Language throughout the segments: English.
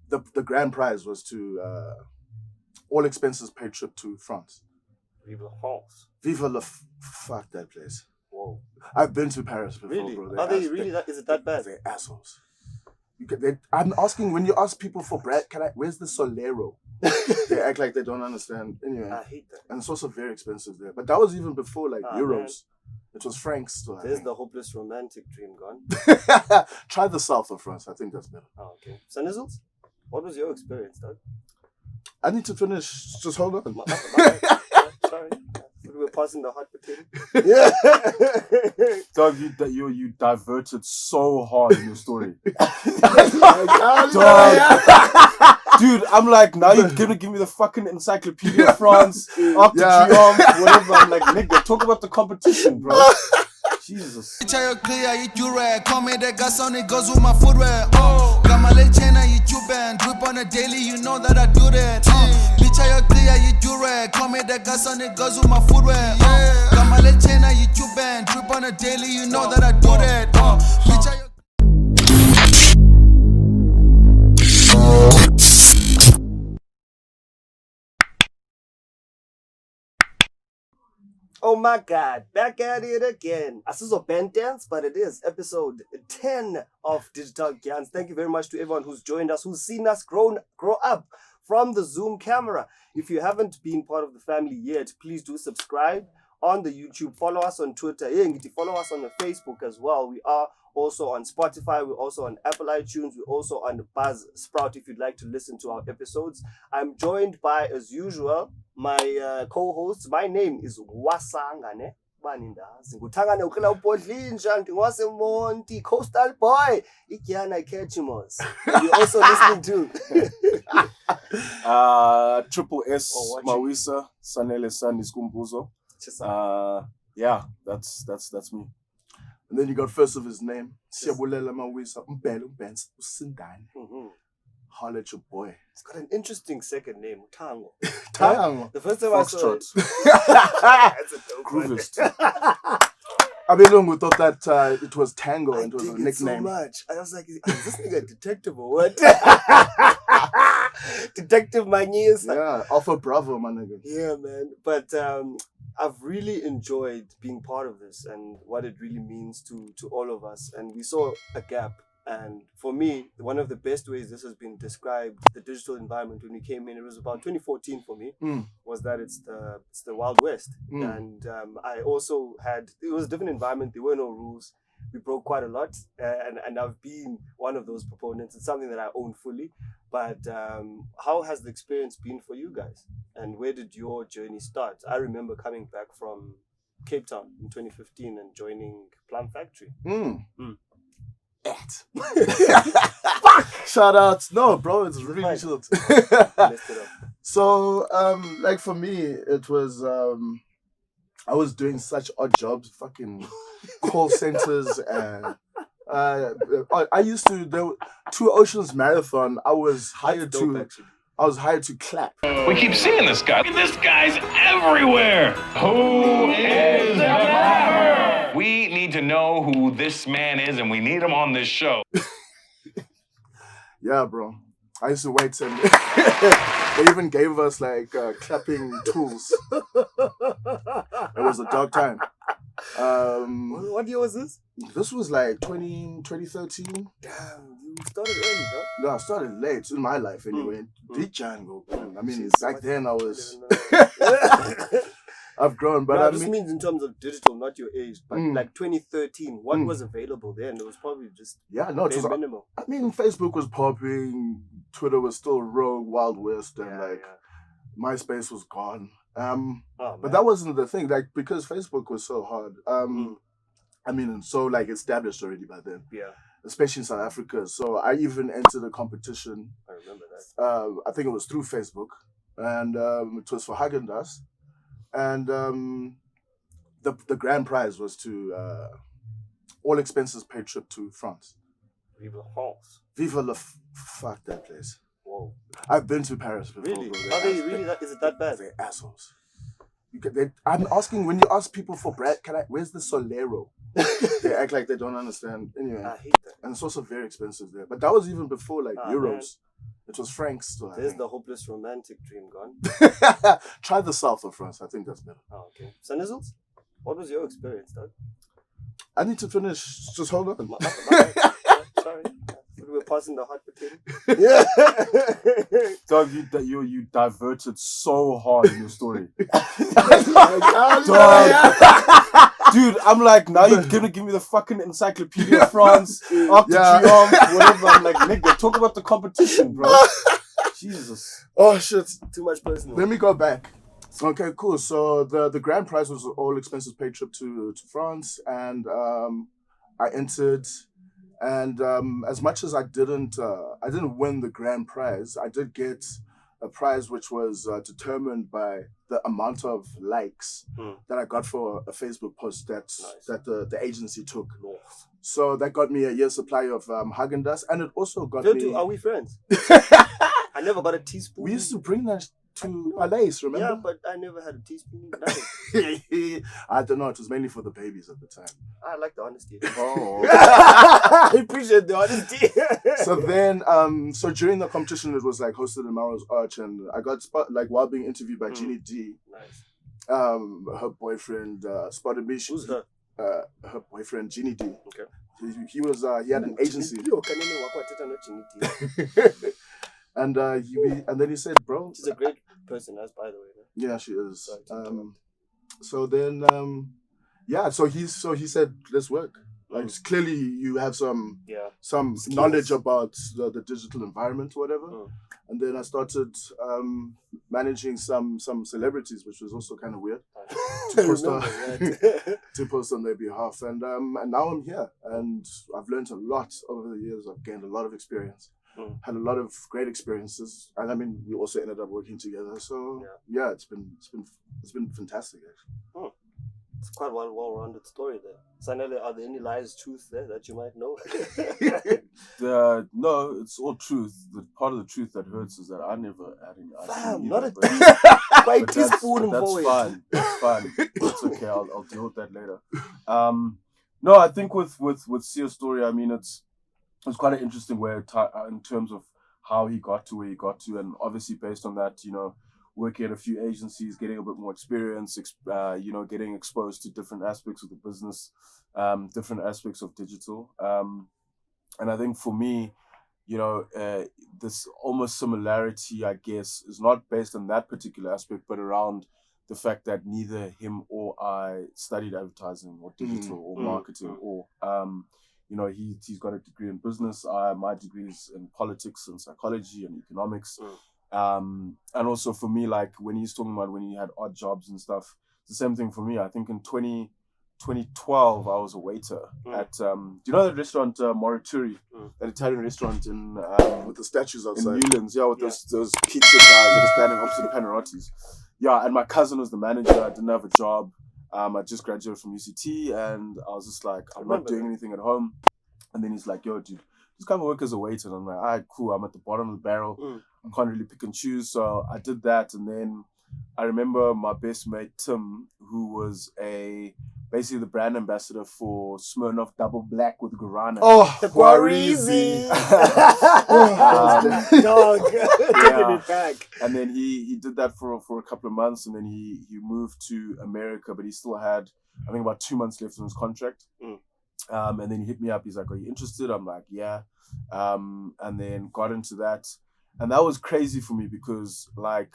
the grand prize was to all expenses paid trip to France. Vive la France. Vive la fuck that place. Whoa. I've been to Paris before, Really? bro. Are they really that? Is it that bad? They're assholes. I'm asking, when you ask people for bread, where's the Solero? They act like they don't understand. Anyway, I hate that. and it's also very expensive there. But that was even before euros. Man. It was francs still. There's the hopeless romantic dream gone. Try the south of France. I think that's better. Oh, okay. Sanele, what was your experience, Doug? I need to finish. Just hold on. Sorry. We're passing the hot potato. Yeah. Doug, you diverted so hard in your story. Dog. Dude, I'm like, now you're gonna give me the fucking Encyclopedia of France, Arc de Triomphe, whatever. I'm like, nigga, talk about the competition, bro. Jesus. Call me the gas on it goes with my footwear. Got my little chain on YouTube and drip on a daily, you know that I do that. Bitch, I clear you do. Call me the gas on it goes with my footwear. Got my little chain on YouTube and drip on a daily, you know that I do that. Bitch, I Oh my God, back at it again. Asizo band dance, but it is episode 10 of Digital Dyans. Thank you very much to everyone who's joined us, who's seen us grow up from the Zoom camera. If you haven't been part of the family yet, please do subscribe on the YouTube. Follow us on Twitter. Follow us on the Facebook as well. We are also on Spotify. We're also on Apple iTunes. We're also on Buzzsprout if you'd like to listen to our episodes. I'm joined by, as usual, my co-host. My name is Wasanga and Siya, Coastal Boy, Ikiana Ketchimos. You're also listening to Triple S Mawisa Sanele San Iskumbuzo. Yeah, that's me. And then you got first of his name, Siyabulela Mawisa Mbele Benz Usindane. Holla at your boy. It's got an interesting second name, Tango. Tango. The first time I saw it. That's a dope Groovist. I mean, we thought that it was Tango and it was a nickname. So much. I was like, is this nigga a detective or what? Detective Magnius. Yeah, Alpha Bravo, my nigga. Yeah, man. But I've really enjoyed being part of this and what it really means to all of us. And we saw a gap. And for me, one of the best ways this has been described, the digital environment when we came in, it was about 2014 for me, was that it's the Wild West. And I also it was a different environment. There were no rules. We broke quite a lot. And I've been one of those proponents. It's something that I own fully. But how has the experience been for you guys? And where did your journey start? I remember coming back from Cape Town in 2015 and joining Plum Factory. Shout out. No, bro, it's really chilled. So, like for me, it was I was doing such odd jobs, fucking call centers, and I used to do Two Oceans Marathon. I was hired to clap. We keep seeing this guy. This guy's everywhere. Who is the clapper? We need to know who this man is, and we need him on this show. Yeah, bro. I used to wait and they even gave us like clapping tools. It was a dark time. What year was this? This was like 2013. Damn, you started early, huh? No, I started late in my life anyway. Django. I mean, back then I was... I've grown, but no, this means in terms of digital, not your age. But like 2013, what was available then? It was probably just it was minimal. I mean, Facebook was popping, Twitter was still rogue, Wild West, and MySpace was gone. But that wasn't the thing, like because Facebook was so hard. I mean, so like established already by then. Yeah. Especially in South Africa. So I even entered a competition. I remember that. I think it was through Facebook, and it was for Haagen-Dazs. And the grand prize was to all expenses paid trip to France. Vive la France. Vive la fuck that place. Whoa. I've been to Paris before. Really? Are they really is it that bad? They're assholes. I'm asking, when you ask people for bread, where's the Solero? They act like they don't understand. Anyway, I hate that. And it's also very expensive there. But that was even before euros. Man. It was Frank's store. There's the hopeless romantic dream gone. Try the south of France. I think that's better. Oh, okay. Sanizels, what was your experience, Doug? I need to finish. Just hold on. Sorry. We were passing the hot potato. Yeah. Doug, you diverted so hard in your story. Dude, I'm like, now you're gonna give me the fucking Encyclopedia of France, Arc de Triomphe, whatever. I'm like, nigga, talk about the competition, bro. Jesus. Oh shit. Too much personal. Let me go back. Okay, cool. So the grand prize was all expenses paid trip to France, and I entered. And as much as I didn't win the grand prize, I did get a prize which was determined by the amount of likes that I got for a Facebook post that the agency took. So that got me a year's supply of Haagen-Dazs, and it also got me. Are we friends? I never got a teaspoon. We used to bring that to Palais, remember? Yeah, but I never had a teaspoon. I don't know. It was mainly for the babies at the time. I like the honesty. Oh. I appreciate the honesty. So then, so during the competition, it was like hosted in Maro's Arch, and I got while being interviewed by Jeannie D. Nice. Her boyfriend spotted me. Who's her? Her boyfriend Jeannie D. Okay. He had an agency. And then he said, bro. She's a great person, as by the way. No? Yeah, she is. So then, so he said, let's work. Like clearly you have some skills. Knowledge about the digital environment or whatever. And then I started managing some celebrities, which was also kind of weird to post on their behalf. And now I'm here, and I've learned a lot over the years. I've gained a lot of experience. Had a lot of great experiences, and I mean, we also ended up working together. So yeah, it's been fantastic actually. It's quite a well-rounded story there. Sanele, are there any lies, truth there that you might know? No, it's all truth. The part of the truth that hurts is that I never had any ice. Damn, not a teaspoon. That's fine. That's fine. It's okay. I'll deal with that later. No, I think with Siya's story, I mean, it's quite an interesting way in terms of how he got to where he got to, and obviously based on that, working at a few agencies, getting a bit more experience, getting exposed to different aspects of the business, different aspects of digital. And I think for me, this almost similarity, I guess, is not based on that particular aspect, but around the fact that neither him or I studied advertising or digital or marketing or, he's got a degree in business. My degree is in politics and psychology and economics. And also for me, like when he's talking about when he had odd jobs and stuff, it's the same thing for me. I think in 2012, I was a waiter at, do you know the restaurant Morituri, that Italian restaurant in with the statues outside in Newlands, with those pizza guys that are standing opposite Panarottis. Yeah, and my cousin was the manager. I didn't have a job. I just graduated from UCT, and I was just like, I'm not doing anything at home. And then he's like, yo, dude, just come and work as a waiter. And I'm like, all right, cool. I'm at the bottom of the barrel. I can't really pick and choose. So I did that. And then I remember my best mate, Tim, who was basically the brand ambassador for Smirnoff Double Black with Guarana. Oh, the Guarizi. Dog. Taking it back. And then he did that for a couple of months, and then he moved to America, but he still had, I think, about 2 months left on his contract. And then he hit me up. He's like, are you interested? I'm like, yeah. And then got into that. And that was crazy for me because, like,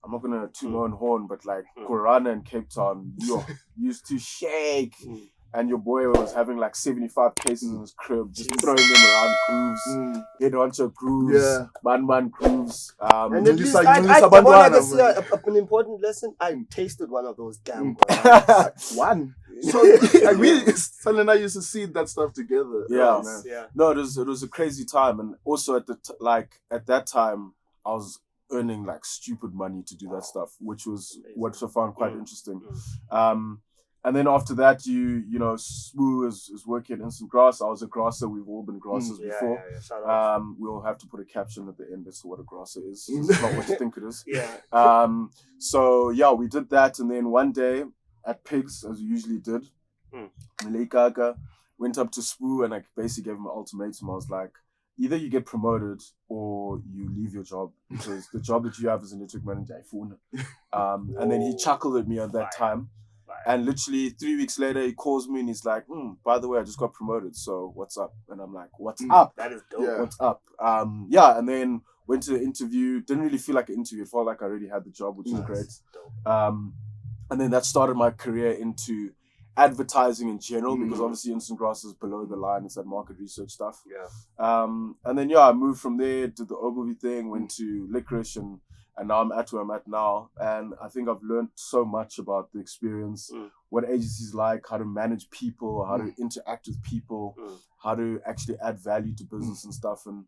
I'm not gonna toot my own horn, but like Guarana in Cape Town, you used to shake, and your boy was having like 75 cases in his crib, just throwing them around grooves, head honcho grooves, man grooves. And then an important lesson. I tasted one of those damn Guaranas. One. So Sanele and I used to see that stuff together. Yeah, man. Yeah. No, it was a crazy time, and also at that time, I was earning like stupid money to do that stuff, which I found quite interesting. And then after that, Smoo is working at Instant Grass. I was a grasser. We've all been grassers before. Shout out. We'll have to put a caption at the end as to what a grasser is. It's not what you think it is. So yeah, we did that, and then one day at Pigs, as we usually did, Malay Gaga went up to Smoo and I basically gave him an ultimatum. I was like, either you get promoted or you leave your job, because the job that you have as a network manager, and then he chuckled at me at that time. And literally 3 weeks later, he calls me and he's like, by the way, I just got promoted. So what's up? And I'm like, what's up? That is dope. Yeah. What's up? And then went to the interview. Didn't really feel like an interview. It felt like I already had the job, which was great. And then that started my career into advertising in general, because obviously Instant Grass is below the line. It's that market research stuff. Yeah. And then I moved from there, did the Ogilvy thing, went to Licorice, and now I'm at where I'm at now. And I think I've learned so much about the experience, what agencies like, how to manage people, how to interact with people, how to actually add value to business and stuff. And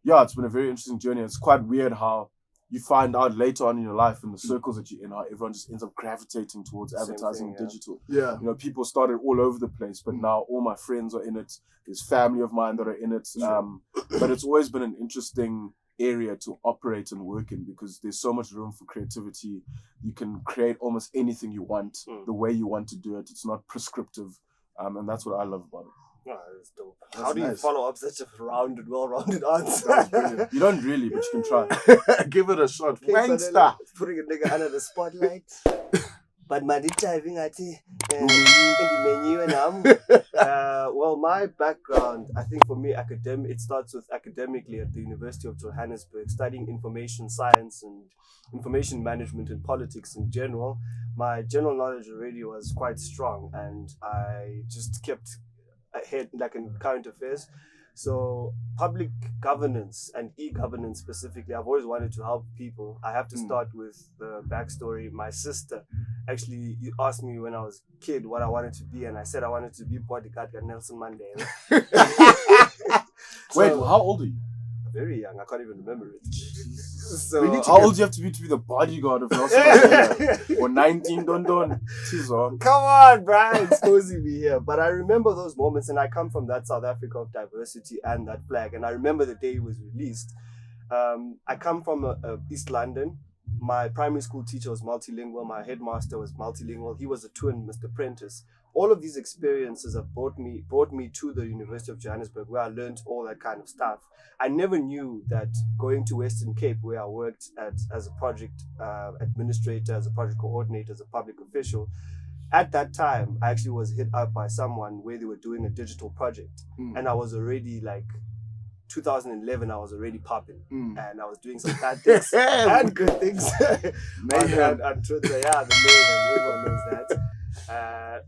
it's been a very interesting journey. It's quite weird how you find out later on in your life, in the circles that you're in, how everyone just ends up gravitating towards advertising and digital. Yeah. People started all over the place, but now all my friends are in it. There's family of mine that are in it. But it's always been an interesting area to operate and work in, because there's so much room for creativity. You can create almost anything you want, the way you want to do it. It's not prescriptive. And that's what I love about it. Oh, that's dope. How do you follow up such a well-rounded answer? You don't really, but you can try. Give it a shot. Gangsta. Putting a nigga under the spotlight. But my driving at the menu and well, my background, I think for me, it starts with academically at the University of Johannesburg, studying information science and information management and politics in general. My general knowledge already was quite strong, and I just kept ahead, like in current affairs. So public governance and e-governance specifically, I've always wanted to help people. I have to start with the backstory. My sister actually asked me when I was a kid what I wanted to be, and I said I wanted to be bodyguard of Nelson Mandela. Wait, how old are you? Very young. I can't even remember it. So how old do you have to be the bodyguard of Nelson Mandela? Or 19, don't. Come on, Brian, exposing me here. But I remember those moments, and I come from that South Africa of diversity and that flag. And I remember the day it was released. I come from East London. My primary school teacher was multilingual. My headmaster was multilingual. He was a twin, Mr. Prentice. All of these experiences have brought me to the University of Johannesburg, where I learned all that kind of stuff. I never knew that going to Western Cape, where I worked as a project administrator, as a project coordinator, as a public official, at that time, I actually was hit up by someone where they were doing a digital project. And I was already 2011, I was already popping, and I was doing some bad things and good things. Mayhem on Twitter, the Mayhem, everyone knows that.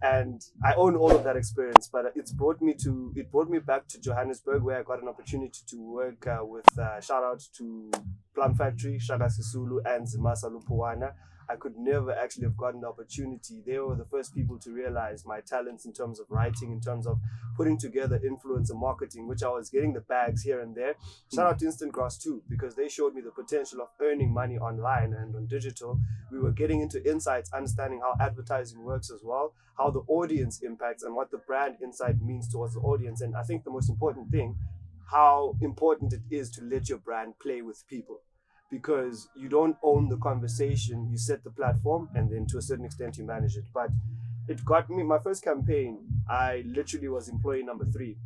And I own all of that experience, but it brought me back to Johannesburg, where I got an opportunity to work with shout out to Plum Factory, Shaka Sisulu, and Zimasa Lupuwana. I could never actually have gotten the opportunity. They were the first people to realize my talents in terms of writing, in terms of putting together influencer marketing, which I was getting the bags here and there. Shout out to Instant Grass too, because they showed me the potential of earning money online and on digital. We were getting into insights, understanding how advertising works as well, how the audience impacts and what the brand insight means towards the audience. And I think the most important thing, how important it is to let your brand play with people. Because you don't own the conversation, you set the platform, and then to a certain extent you manage it. But it got me, my first campaign, I literally was employee number 3.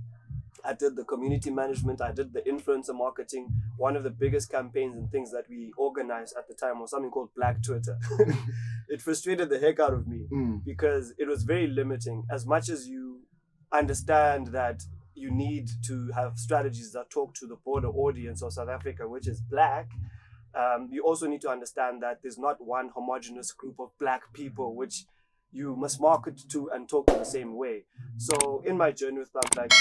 I did the community management, I did the influencer marketing. One of the biggest campaigns and things that we organized at the time was something called Black Twitter. It frustrated the heck out of me because it was very limiting. As much as you understand that you need to have strategies that talk to the broader audience of South Africa, which is Black, you also need to understand that there's not one homogenous group of Black people which you must market to and talk in the same way. So in my journey with Plum Factory,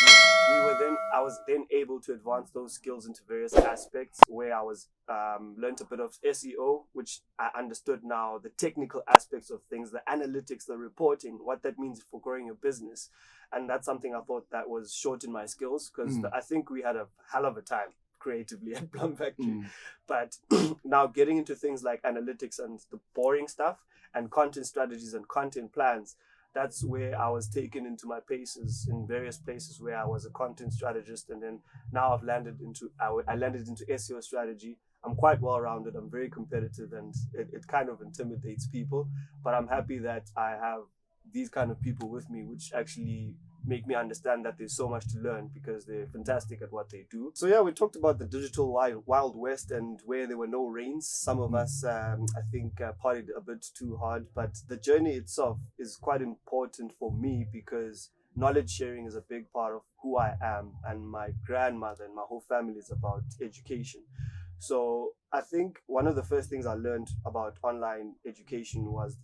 I was then able to advance those skills into various aspects, where I was learned a bit of SEO, which I understood now, the technical aspects of things, the analytics, the reporting, what that means for growing your business. And that's something I thought that was short in my skills, because I think we had a hell of a time creatively at Plum Factory. But now getting into things like analytics and the boring stuff and content strategies and content plans, that's where I was taken into my paces in various places where I was a content strategist. And then now I landed into SEO strategy. I'm quite well-rounded, I'm very competitive, and it kind of intimidates people. But I'm happy that I have these kind of people with me, which actually make me understand that there's so much to learn because they're fantastic at what they do. So yeah, we talked about the digital wild west and where there were no reins. Some of us, I think, partied a bit too hard, but the journey itself is quite important for me because knowledge sharing is a big part of who I am, and my grandmother and my whole family is about education. So I think one of the first things I learned about online education was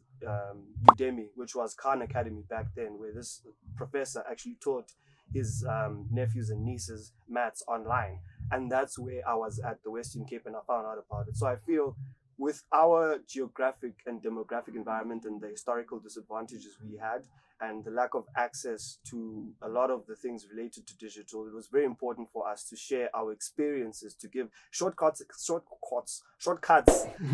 Udemy, which was Khan Academy back then, where this professor actually taught his nephews and nieces maths online. And that's where I was at the Western Cape and I found out about it. So I feel with our geographic and demographic environment and the historical disadvantages we had and the lack of access to a lot of the things related to digital, it was very important for us to share our experiences, to give shortcuts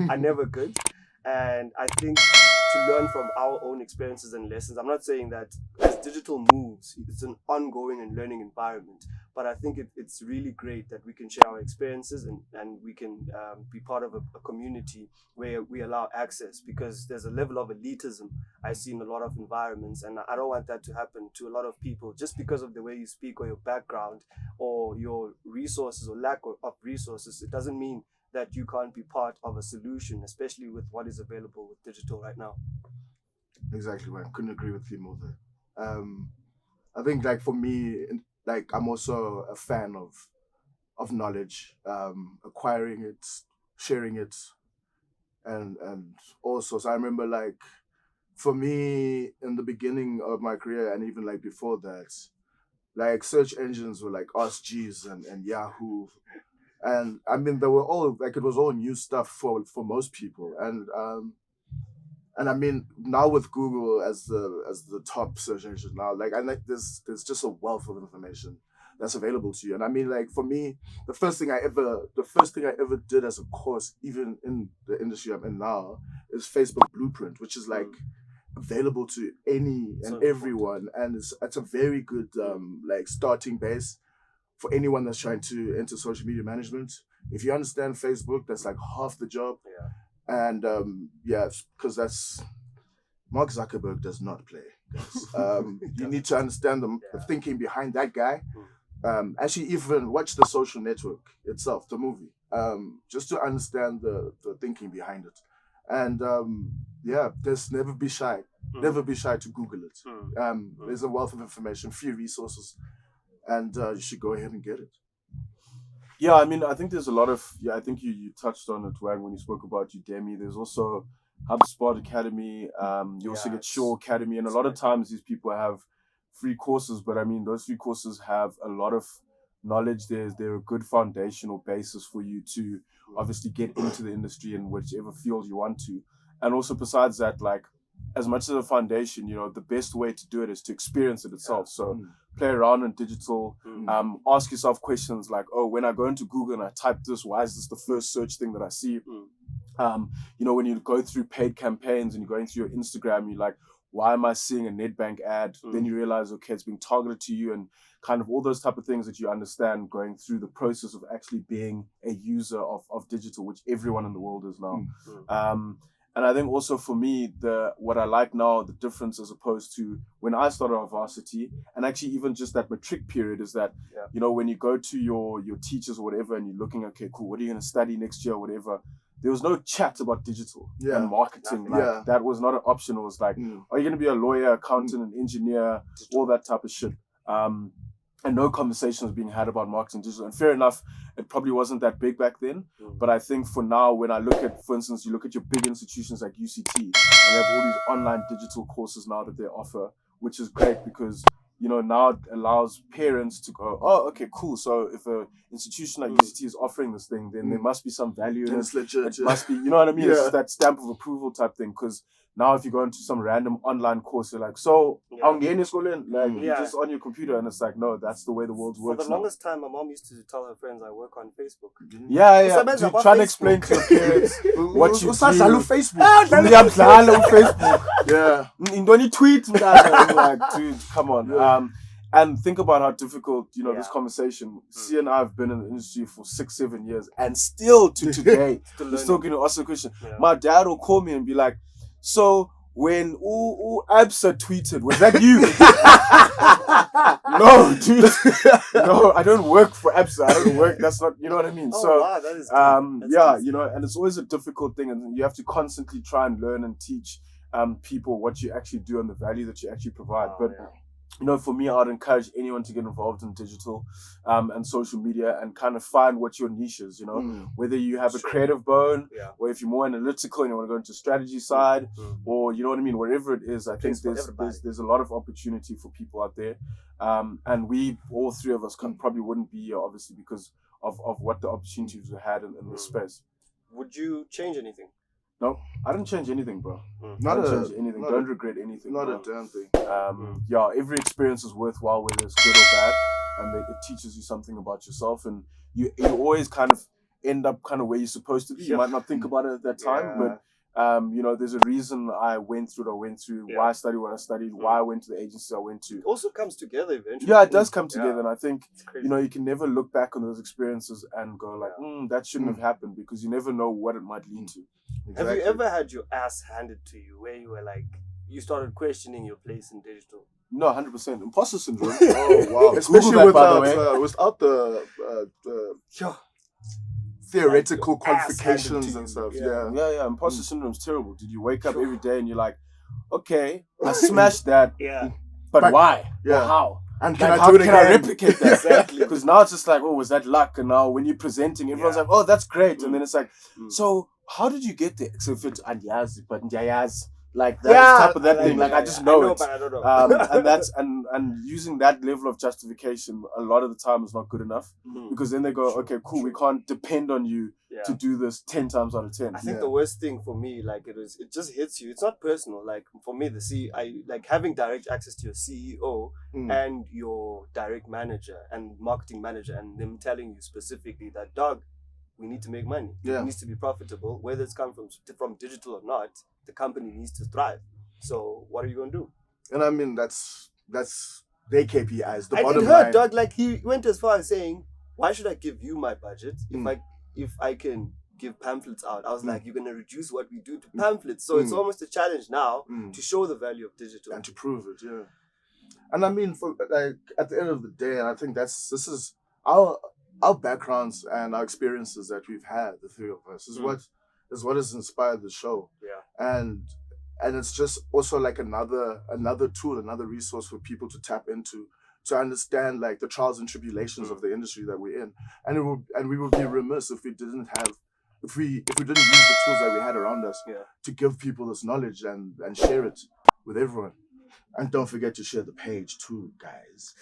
are never good. And I think to learn from our own experiences and lessons, I'm not saying that as digital moves, it's an ongoing and learning environment, but I think it's really great that we can share our experiences and we can be part of a community where we allow access, because there's a level of elitism I see in a lot of environments, and I don't want that to happen to a lot of people just because of the way you speak or your background or your resources or lack of resources. It doesn't mean that you can't be part of a solution, especially with what is available with digital right now. Exactly, man. Couldn't agree with you more there. I think, like, for me, like, I'm also a fan of knowledge, acquiring it, sharing it, and also. So I remember, like, for me in the beginning of my career and even like before that, like, search engines were like Ask Jeeves and Yahoo. And I mean, they were all like, it was all new stuff for most people. And I mean, now with Google as the top search engine now, like, I like there's just a wealth of information that's available to you. And I mean, like, for me, the first thing I ever did as a course, even in the industry I'm in now, is Facebook Blueprint, which is like available to any and everyone, and it's a very good like starting base for anyone that's trying to enter social media management. If you understand Facebook, that's like half the job. Yeah. And because that's Mark Zuckerberg does not play, guys. You need to understand the thinking behind that guy. Actually, even watch The Social Network itself, the movie, just to understand the thinking behind it. And just never be shy. Never be shy to Google it. There's a wealth of information, free resources, and you should go ahead and get it. Yeah, I mean, I think there's a lot of, I think you touched on it, Wang, when you spoke about Udemy. There's also HubSpot Academy. You also get Shaw Academy. And a lot of times these people have free courses, but I mean, those free courses have a lot of knowledge. They're a good foundational basis for you to obviously get into the industry in whichever field you want to. And also besides that, like, as much as a foundation, the best way to do it is to experience it itself. So play around in digital, ask yourself questions like, oh, when I go into Google and I type this, why is this the first search thing that I see? When you go through paid campaigns and you're going through your Instagram, you're like, why am I seeing a Nedbank ad? Then you realize, okay, it's being targeted to you, and kind of all those type of things that you understand going through the process of actually being a user of digital, which everyone in the world is now. And I think also for me, what I like now, the difference as opposed to when I started off varsity, and actually even just that matric period, is that, when you go to your teachers or whatever, and you're looking, okay, cool, what are you going to study next year or whatever? There was no chat about digital and marketing. That was not an option. It was like, are you going to be a lawyer, accountant, an engineer, all that type of shit. And no conversations being had about marketing digital. And fair enough, it probably wasn't that big back then. But I think for now, when I look at, for instance, you look at your big institutions like UCT, and they have all these online digital courses now that they offer, which is great because, now it allows parents to go, oh, okay, cool. So if an institution like UCT is offering this thing, then there must be some value in it. It's legit. It must be, you know what I mean? It's that stamp of approval type thing. Because now if you go into some random online course, you're like, so, you're just on your computer, and it's like, no, that's the way the world works. For the longest time, my mom used to tell her friends I work on Facebook. To try to explain to your parents what you do. Facebook. Don't tweet. Like, dude, come on. And think about how difficult, this conversation. Siya and I have been in the industry for 6-7 years, and still to today, we're still going to ask the question. My dad will call me and be like, so when Absa tweeted, was that you? No, dude. No, I don't work for apps. I don't work. That's not, you know what I mean? Oh, So, wow, that is yeah, you know, and it's always a difficult thing, and you have to constantly try and learn and teach people what you actually do and the value that you actually provide. But you know, for me, I'd encourage anyone to get involved in digital and social media and kind of find what your niche is, you know, whether you have a creative bone or if you're more analytical and you want to go into strategy side or, you know what I mean, wherever it is, I think there's a lot of opportunity for people out there. And we, all three of us, probably wouldn't be here, obviously, because of what the opportunities we had in the space. Would you change anything? No, I didn't change anything, bro. Don't Regret anything. Not bro. a damn thing. Yeah, every experience is worthwhile, whether it's good or bad, and it teaches you something about yourself, and you always kind of end up kind of where you're supposed to be. You might not think about it at that time, but you know, there's a reason I went through what I went through, why I studied what I studied, why I went to the agency I went to. It also comes together eventually. Yeah, it does come together, and I think, you know, you can never look back on those experiences and go like, that shouldn't have happened, because you never know what it might lead to. Exactly. Have you ever had your ass handed to you where you were like, you started questioning your place in digital? No, 100%. Imposter syndrome. Oh, wow. Especially without the theoretical qualifications and stuff. Yeah. Imposter syndrome's terrible. Did you wake up every day and you're like, okay, I smashed that. But why? Yeah. Or how? And Like, how can I replicate that? Exactly. Because now it's just like, oh, was that luck? And now when you're presenting, everyone's like, oh, that's great. And then it's like, so how did you get there? So if it's andiaz, but njayaz, like that type of that thing. Like I just know it. But I don't know. And that's and using that level of justification a lot of the time is not good enough, because then they go, okay, cool, we can't depend on you to do this 10 times out of 10. I think the worst thing for me, like, it just hits you. It's not personal. Like for me, having direct access to your CEO and your direct manager and marketing manager, and them telling you specifically that, dog, we need to make money. It needs to be profitable, whether it's come from digital or not. The company needs to thrive. So what are you gonna do? And I mean, that's their KPIs. The I bottom did heard, line. dog. Like he went as far as saying, "Why should I give you my budget if I can give pamphlets out?" I was like, "You're gonna reduce what we do to pamphlets." So it's almost a challenge now to show the value of digital and to prove it. Yeah. And I mean, for like at the end of the day, and I think this is our backgrounds and our experiences that we've had, the three of us, is what has inspired the show. And it's just also like another tool, another resource for people to tap into, to understand like the trials and tribulations of the industry that we're in. And we would be remiss if we didn't use the tools that we had around us to give people this knowledge and share it with everyone. And don't forget to share the page too, guys.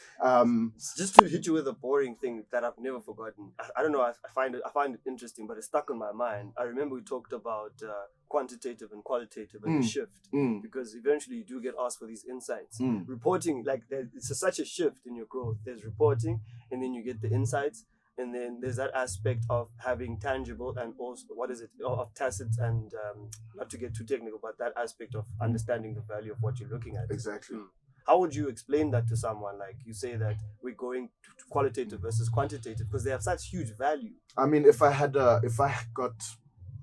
Just to hit you with a boring thing that I've never forgotten. I don't know. I find it interesting, but it's stuck in my mind. I remember we talked about quantitative and qualitative and the shift, because eventually you do get asked for these insights. Reporting, like it's such a shift in your growth. There's reporting, and then you get the insights. And then there's that aspect of having tangible and also, of tacit and, not to get too technical, but that aspect of understanding the value of what you're looking at. Exactly. How would you explain that to someone? Like you say that we're going to qualitative versus quantitative because they have such huge value. I mean, if I got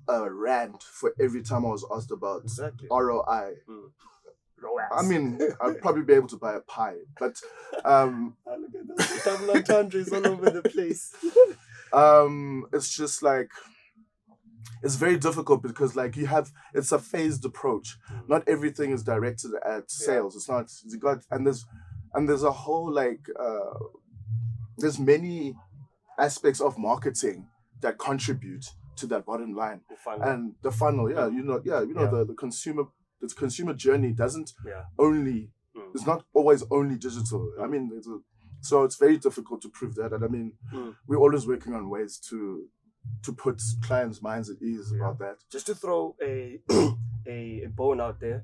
a rant for every time I was asked about ROI, I mean, I'd probably be able to buy a pie, but look at those double entendres all over the place. It's just like, it's very difficult because like it's a phased approach. Not everything is directed at sales. It's not. There's a whole like there's many aspects of marketing that contribute to that bottom line. And the funnel, the consumer. The consumer journey doesn't only, it's not always only digital. I mean, so it's very difficult to prove that. And I mean, we're always working on ways to put clients' minds at ease about that. Just to throw a bone out there,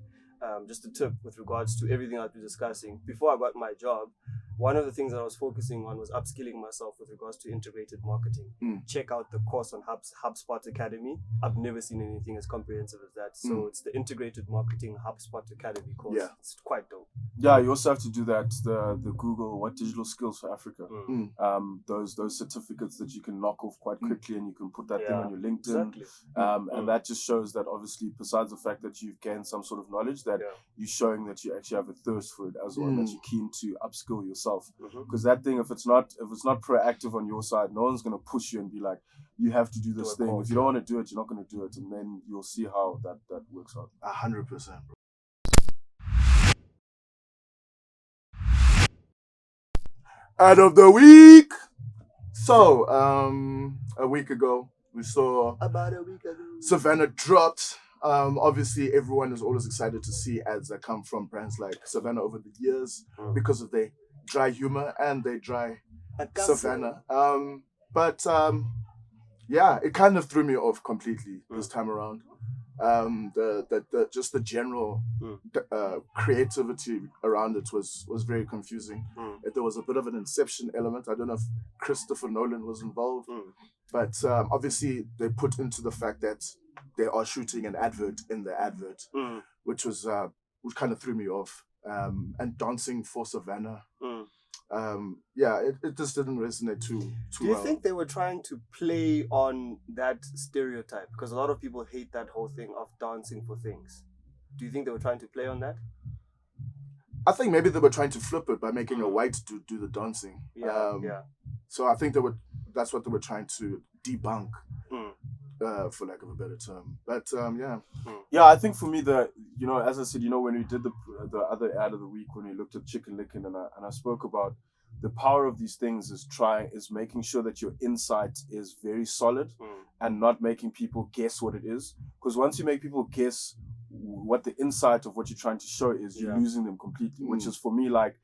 just a tip with regards to everything I've been discussing. Before I got my job, one of the things that I was focusing on was upskilling myself with regards to integrated marketing. Check out the course on HubSpot Academy. I've never seen anything as comprehensive as that. So it's the Integrated Marketing HubSpot Academy course. It's quite dope. Yeah, you also have to do that. The Google Digital Skills for Africa. Those certificates that you can knock off quite quickly, and you can put that thing on your LinkedIn. Exactly. And that just shows that obviously, besides the fact that you've gained some sort of knowledge, that you're showing that you actually have a thirst for it as well, and that you're keen to upskill yourself. Because that thing, if it's not proactive on your side, no one's gonna push you and be like, you have to do this thing. If you don't want to do it, you're not gonna do it, and then you'll see how that works out. 100%. Ad of the week. So, a week ago, we saw About a week ago. Savannah dropped. Obviously, everyone is always excited to see ads that come from brands like Savannah over the years because of their dry humor and their dry Savannah. But yeah, it kind of threw me off completely this time around. Just the general creativity around it was very confusing. There was a bit of an Inception element. I don't know if Christopher Nolan was involved, but obviously they put into the fact that they are shooting an advert in the advert, which kind of threw me off. And dancing for Savannah. It just didn't resonate too Do you well. think they were trying to play on that stereotype? Because a lot of people hate that whole thing of dancing for things. Do you think they were trying to play on that? I think maybe they were trying to flip it by making a white dude do the dancing. So I think that's what they were trying to debunk, for lack of a better term. But Yeah, I think for me, as I said, when we did the other ad of the week, when we looked at Chicken Licken, and I spoke about the power of these things is making sure that your insight is very solid and not making people guess what it is. Because once you make people guess what the insight of what you're trying to show is, you're losing them completely. Which is for me, like,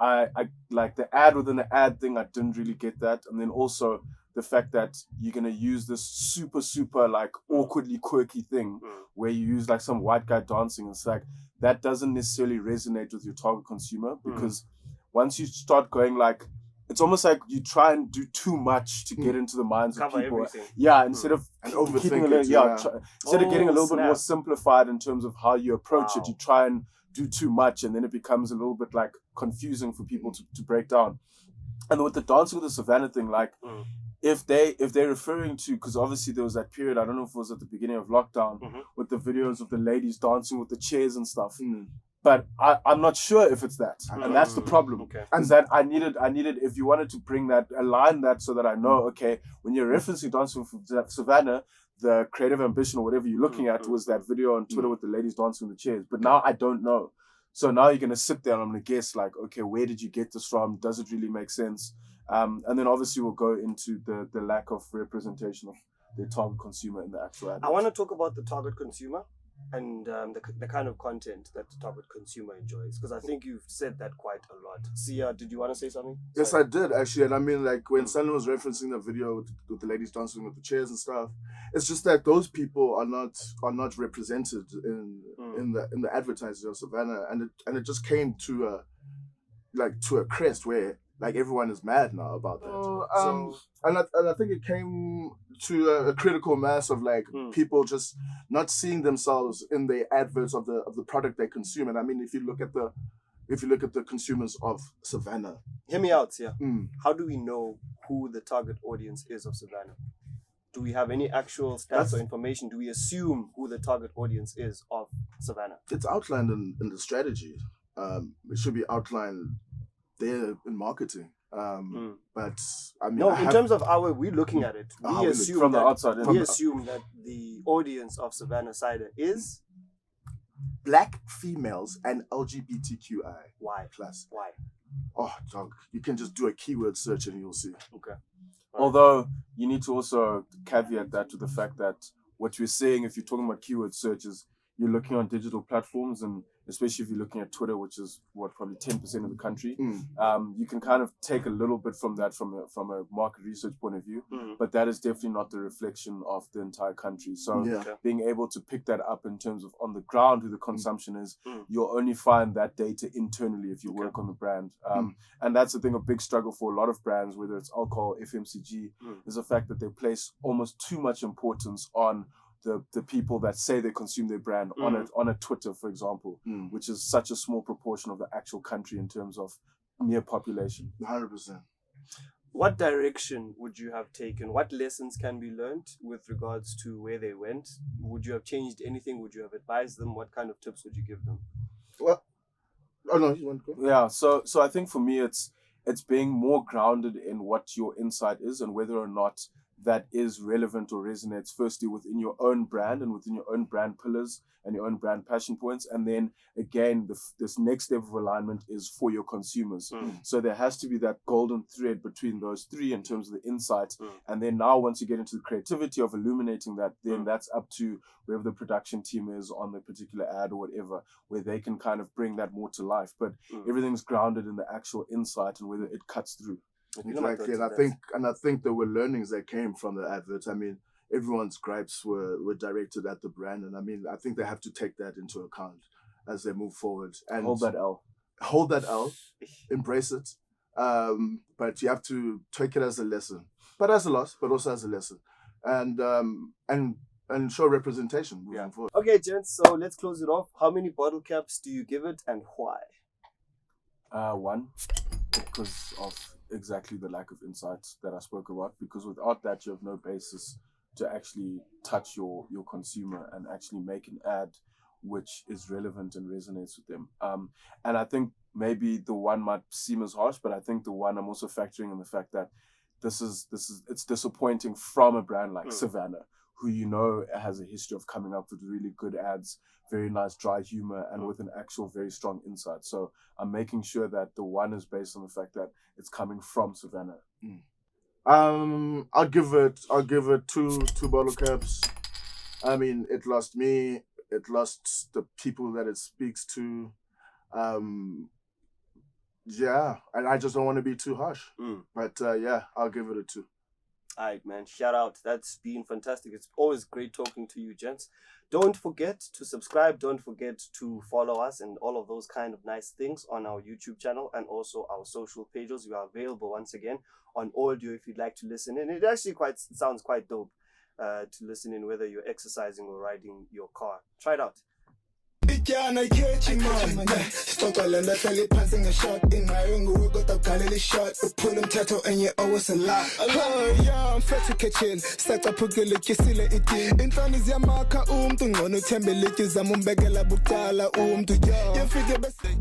I like the ad within the ad thing. I didn't really get that, and then also the fact that you're gonna use this super like awkwardly quirky thing where you use like some white guy dancing. It's like that doesn't necessarily resonate with your target consumer, because once you start going like, it's almost like you try and do too much to get into the minds of people. Everything. Yeah, instead of overthinking instead of getting a little bit more simplified in terms of how you approach it, you try and do too much, and then it becomes a little bit like confusing for people to break down. And with the dancing with the Savannah thing, like if they're referring to, because obviously there was that period, I don't know if it was at the beginning of lockdown, with the videos of the ladies dancing with the chairs and stuff. But I'm not sure if it's that, and that's the problem. Is that I needed, if you wanted to bring that, align that so that I know, okay, when you're referencing dancing with Savannah, the creative ambition or whatever you're looking at was that video on Twitter with the ladies dancing with the chairs. But now I don't know. So now you're gonna sit there and I'm gonna guess like, okay, where did you get this from? Does it really make sense? And then obviously we'll go into the lack of representation of the target consumer in the actual ad. I want to talk about the target consumer and the kind of content that the target consumer enjoys, because I think you've said that quite a lot. Siya, did you want to say something? Yes, Sorry. I did actually, and I mean, like when Sanele was referencing the video with the ladies dancing with the chairs and stuff, it's just that those people are not represented in the advertising of Savannah, and it just came to a crest where like everyone is mad now about that. And I think it came to a critical mass of like people just not seeing themselves in the adverts of the product they consume. And I mean, if you look at the consumers of Savannah, hear me out, yeah. How do we know who the target audience is of Savannah? Do we have any actual stats or information? Do we assume who the target audience is of Savannah? It's outlined in the strategy. It should be outlined there in marketing. But I mean, in terms of how we're looking at it, we assume from that, the outside. we assume that the audience of Savannah Cider is Black females and LGBTQI. Why? Plus. Why? Oh, dog! You can just do a keyword search and you'll see. Okay. Although you need to also caveat that to the fact that what you're saying, if you're talking about keyword searches, you're looking on digital platforms, and especially if you're looking at Twitter, which is probably 10% of the country, you can kind of take a little bit from that from a market research point of view, but that is definitely not the reflection of the entire country. So being able to pick that up in terms of on the ground who the consumption is, you'll only find that data internally if you work on the brand. And that's the thing, a big struggle for a lot of brands, whether it's alcohol, FMCG, is the fact that they place almost too much importance on the people that say they consume their brand on a Twitter, for example, which is such a small proportion of the actual country in terms of mere population. 100%. What direction would you have taken? What lessons can be learned with regards to where they went? Would you have changed anything? Would you have advised them? What kind of tips would you give them? Well, oh no, you want to go? Yeah, so I think for me it's being more grounded in what your insight is and whether or not that is relevant or resonates firstly within your own brand and within your own brand pillars and your own brand passion points. And then again, this next level of alignment is for your consumers. So there has to be that golden thread between those three in terms of the insight. And then now once you get into the creativity of illuminating that, then that's up to whoever the production team is on the particular ad or whatever, where they can kind of bring that more to life. But everything's grounded in the actual insight and whether it cuts through. Exactly, and I think there were learnings that came from the advert. I mean, everyone's gripes were directed at the brand, and I mean, I think they have to take that into account as they move forward and hold that L, embrace it. But you have to take it as a lesson, but as a loss, but also as a lesson, and show representation moving forward. Okay, gents. So let's close it off. How many bottle caps do you give it, and why? 1, because of exactly the lack of insights that I spoke about, because without that you have no basis to actually touch your consumer and actually make an ad which is relevant and resonates with them. And I think maybe the 1 might seem as harsh, but I think the 1 I'm also factoring in the fact that it's disappointing from a brand like Savannah, who has a history of coming up with really good ads, very nice dry humor, and with an actual very strong insight. So I'm making sure that the 1 is based on the fact that it's coming from Savannah. I'll give it two bottle caps. I mean, it lost me. It lost the people that it speaks to. Yeah, and I just don't want to be too harsh. But yeah, I'll give it a 2. All right, man. Shout out. That's been fantastic. It's always great talking to you, gents. Don't forget to subscribe. Don't forget to follow us and all of those kind of nice things on our YouTube channel and also our social pages. We are available once again on audio if you'd like to listen in. It actually sounds quite dope to listen in whether you're exercising or riding your car. Try it out. Ityana ikhethi man Stokalanda hleli phansi ngeshot Ingayo nguwe kodwa ugalele shot Uphula umthetho enye owesela Yeah, I'm fat to kitchen Sacaphukile kyisile idini Inhloni ziyamakha umuntu ngcono uthembele ityizama umbekela bucala umuntu Yefike bese